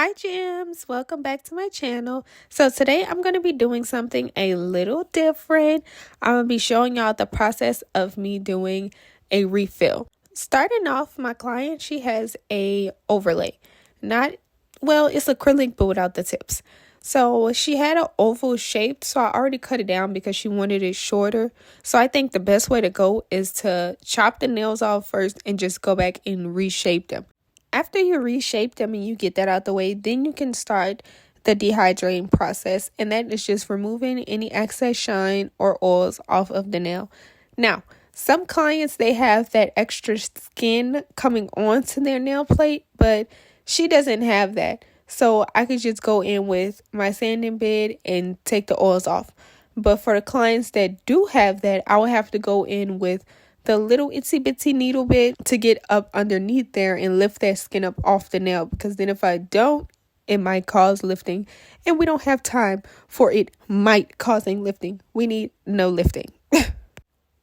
Hi gems, welcome back to my channel. So today I'm going to be doing something a little different. I'm going to be showing y'all the process of me doing a refill. Starting off, my client, she has a overlay. It's acrylic but without the tips. So she had an oval shape, so I already cut it down because she wanted it shorter. So I think the best way to go is to chop the nails off first and just go back and reshape them. After you reshape them and you get that out the way, then you can start the dehydrating process. And that is just removing any excess shine or oils off of the nail. Now, some clients, they have that extra skin coming onto their nail plate, but she doesn't have that. So I could just go in with my sanding bed and take the oils off. But for the clients that do have that, I will have to go in with the little itsy bitsy needle bit to get up underneath there and lift that skin up off the nail, because then if I don't, it might cause lifting, and we don't have time for it might causing lifting. We need no lifting.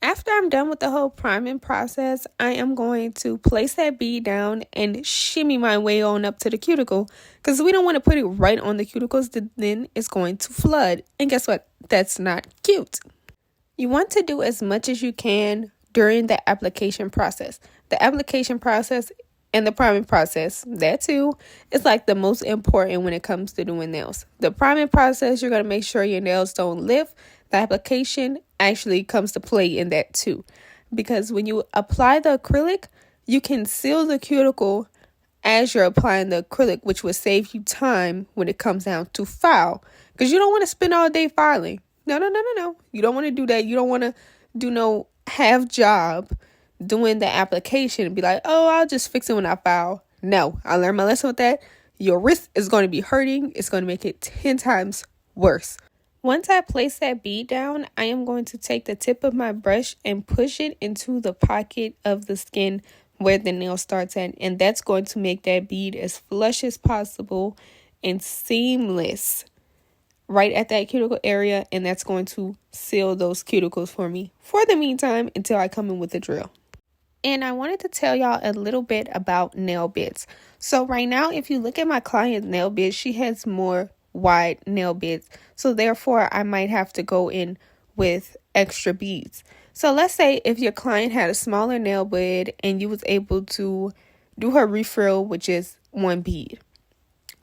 After I'm done with the whole priming process, I am going to place that bead down and shimmy my way on up to the cuticle, because we don't want to put it right on the cuticles, then it's going to flood, and guess what? That's not cute. You want to do as much as you can during the application process. The application process and the priming process, that too, is like the most important when it comes to doing nails. The priming process, you're going to make sure your nails don't lift. The application actually comes to play in that too, because when you apply the acrylic, you can seal the cuticle as you're applying the acrylic, which will save you time when it comes down to file, because you don't want to spend all day filing. No. You don't want to do that. You don't want to do no half job doing the application and be like, oh, I'll just fix it when I file. No, I learned my lesson with that. Your wrist is going to be hurting. It's going to make it 10 times worse. Once I place that bead down, I am going to take the tip of my brush and push it into the pocket of the skin where the nail starts at. And that's going to make that bead as flush as possible and seamless right at that cuticle area, and that's going to seal those cuticles for me for the meantime until I come in with the drill. And I wanted to tell y'all a little bit about nail beds. So right now, if you look at my client's nail bed, she has more wide nail beds, so therefore I might have to go in with extra beads. So let's say if your client had a smaller nail bed and you was able to do her refill with just one bead,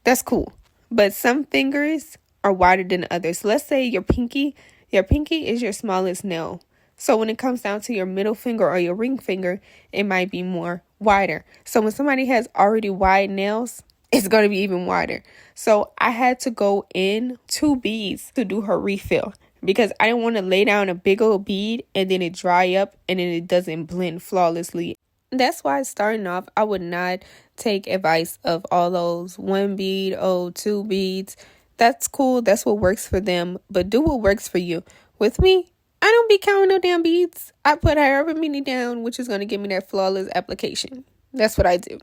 that's cool. But some fingers are wider than others. Let's say your pinky is your smallest nail. So when it comes down to your middle finger or your ring finger, it might be more wider. So when somebody has already wide nails, it's going to be even wider. So I had to go in 2 beads to do her refill, because I didn't want to lay down a big old bead and then it dry up and then it doesn't blend flawlessly. That's why starting off, I would not take advice of all those 1 bead, 2 beads. That's cool. That's what works for them. But do what works for you. With me, I don't be counting no damn beads. I put however many down, which is going to give me that flawless application. That's what I do.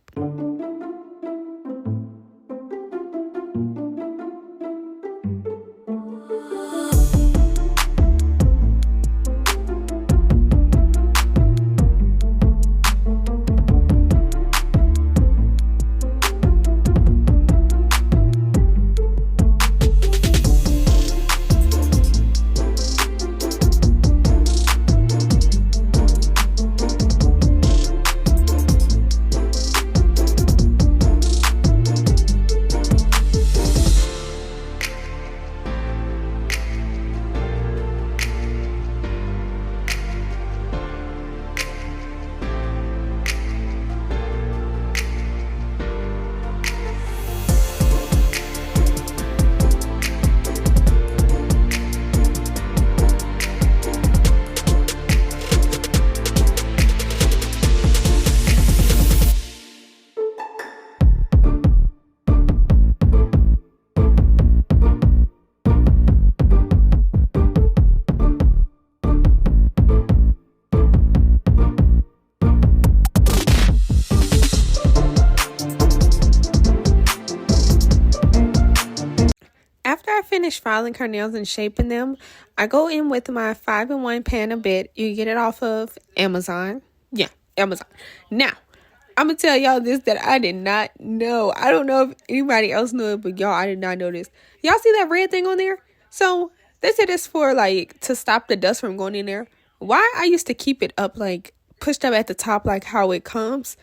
Finish filing her nails and shaping them, I go in with my 5-in-1 pan of bit. You get it off of Amazon. Yeah, Amazon. Now, I'm gonna tell y'all this that I did not know. I don't know if anybody else knew it, but y'all, I did not know this. Y'all see that red thing on there? So they said it's for like to stop the dust from going in there. Why I used to keep it up, like pushed up at the top, like how it comes.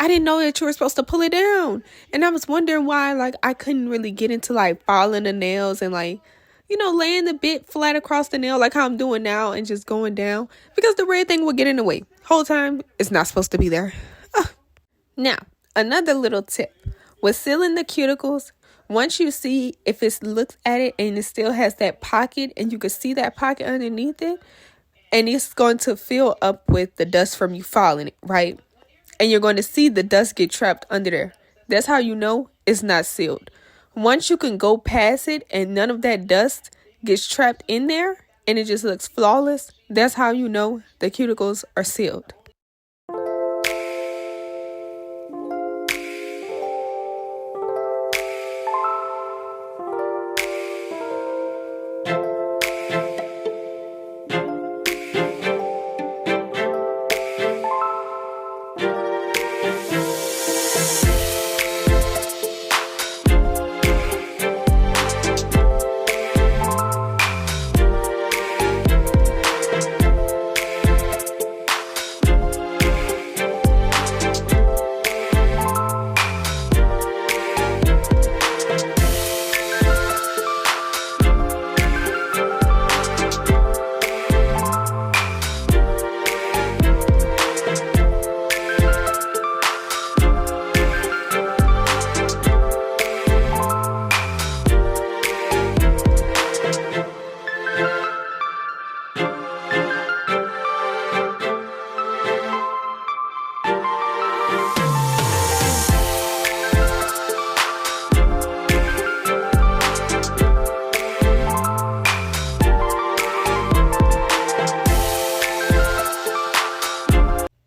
I didn't know that you were supposed to pull it down. And I was wondering why, like, I couldn't really get into, like, filing the nails and, like, laying the bit flat across the nail like how I'm doing now and just going down. Because the red thing would get in the way. Whole time, it's not supposed to be there. Now, another little tip. With sealing the cuticles, once you see if it looks at it and it still has that pocket and you can see that pocket underneath it, and it's going to fill up with the dust from you filing it, right? And you're going to see the dust get trapped under there. That's how you know it's not sealed. Once you can go past it and none of that dust gets trapped in there and it just looks flawless, that's how you know the cuticles are sealed.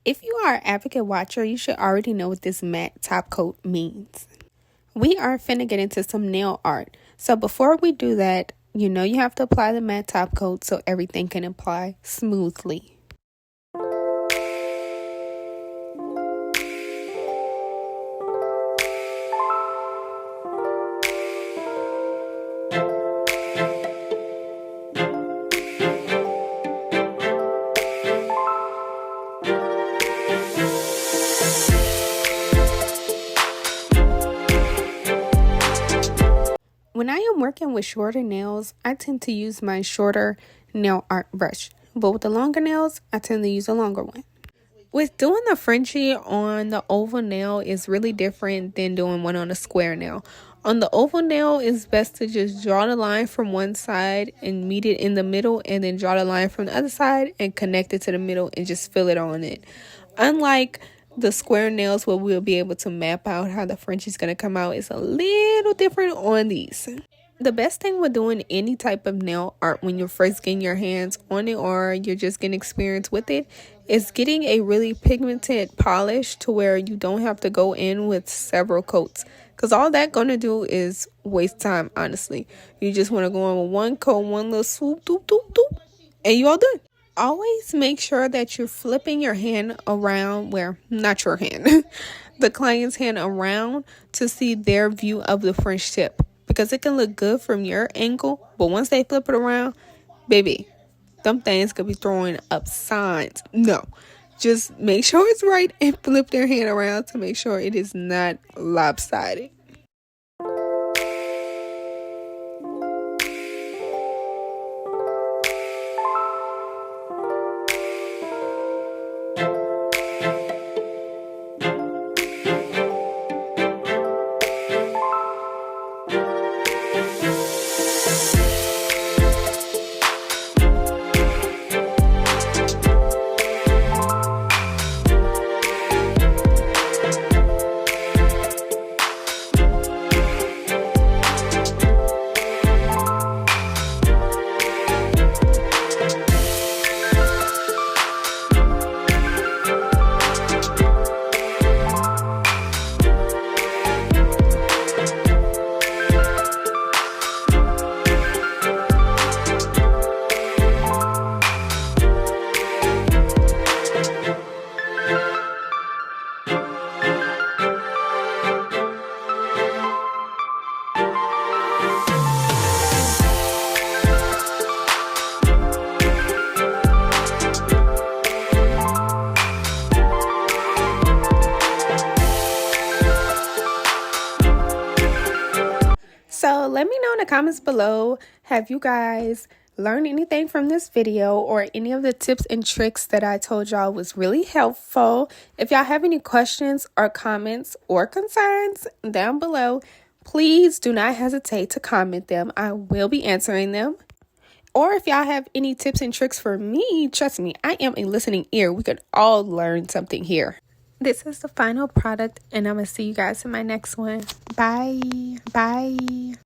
If you are an advocate watcher, you should already know what this matte top coat means. We are finna get into some nail art. So before we do that, you have to apply the matte top coat so everything can apply smoothly. When I am working with shorter nails, I tend to use my shorter nail art brush. But with the longer nails, I tend to use a longer one. With doing the Frenchie on the oval nail is really different than doing one on a square nail. On the oval nail, it's best to just draw the line from one side and meet it in the middle, and then draw the line from the other side and connect it to the middle and just fill it on it. Unlike the square nails where we'll be able to map out how the Frenchie is going to come out, is a little different on these. The best thing with doing any type of nail art when you're first getting your hands on it or you're just getting experience with it is getting a really pigmented polish to where you don't have to go in with several coats. Because all that going to do is waste time, honestly. You just want to go on with one coat, one little swoop, doop, doop, doop, and you all done. Always make sure that you're flipping your hand around, not your hand, the client's hand around to see their view of the French tip. Because it can look good from your angle, but once they flip it around, baby, them things could be throwing up signs. No, just make sure it's right and flip their hand around to make sure it is not lopsided. in the comments below, have you guys learned anything from this video or any of the tips and tricks that I told y'all was really helpful? If y'all have any questions or comments or concerns down below, please do not hesitate to comment them. I will be answering them. Or if y'all have any tips and tricks for me, trust me, I am a listening ear. We could all learn something here. This is the final product, and I'm going to see you guys in my next one. Bye. Bye.